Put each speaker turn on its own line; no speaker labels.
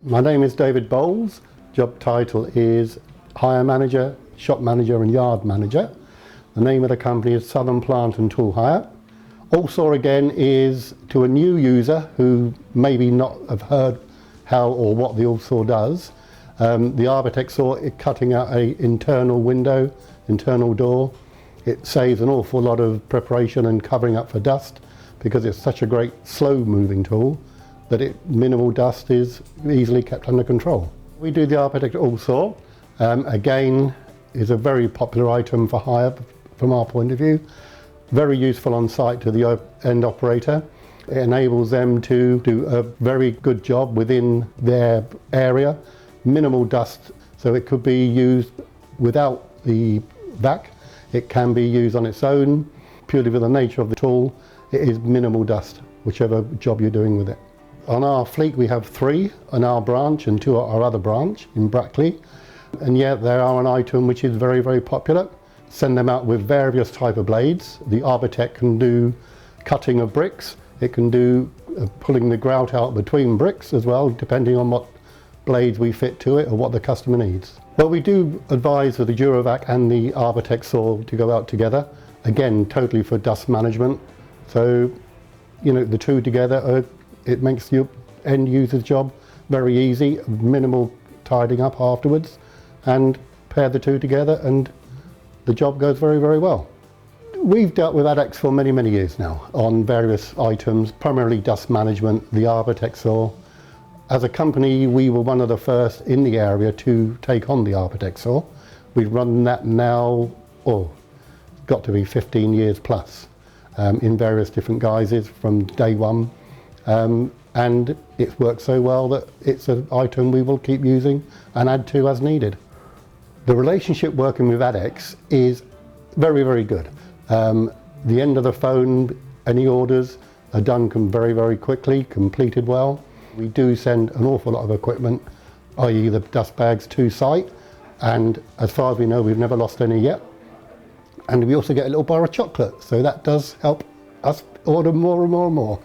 My name is David Bowles. Job title is Hire Manager, Shop Manager and Yard Manager. The name of the company is Southern Plant and Tool Hire. ALLSAW again is to a new user who maybe not have heard how or what the ALLSAW does. The Arbortech saw it cutting out an internal window, internal door. It saves an awful lot of preparation and covering up for dust because it's such a great slow moving tool that minimal dust is easily kept under control. We do the Arbortech ALLSAW. Again, is a very popular item for hire from our point of view. Very useful on site to the end operator. It enables them to do a very good job within their area. Minimal dust, so it could be used without the vac. It can be used on its own, purely with the nature of the tool. It is minimal dust, whichever job you're doing with it. On our fleet we have 3 on our branch and 2 at our other branch in Brackley. And yet they are an item which is very, very popular. Send them out with various type of blades. The Arbortech can do cutting of bricks. It can do pulling the grout out between bricks as well, depending on what blades we fit to it or what the customer needs. But we do advise for the Duravac and the Arbortech saw to go out together. Again, totally for dust management. So, you know, the two together, it makes your end user's job very easy, minimal tidying up afterwards, and pair the two together and the job goes very, very well. We've dealt with ADEX for many, many years now on various items, primarily dust management, the Arbortech saw. As a company, we were one of the first in the area to take on the Arbortech saw. We've run that now, got to be 15 years plus, in various different guises from day one. And it's worked so well that it's an item we will keep using and add to as needed. The relationship working with ADEX is very, very good. The end of the phone, any orders are done very, very quickly, completed well. We do send an awful lot of equipment, i.e. the dust bags, to site, and as far as we know we've never lost any yet. And we also get a little bar of chocolate, so that does help us order more and more and more.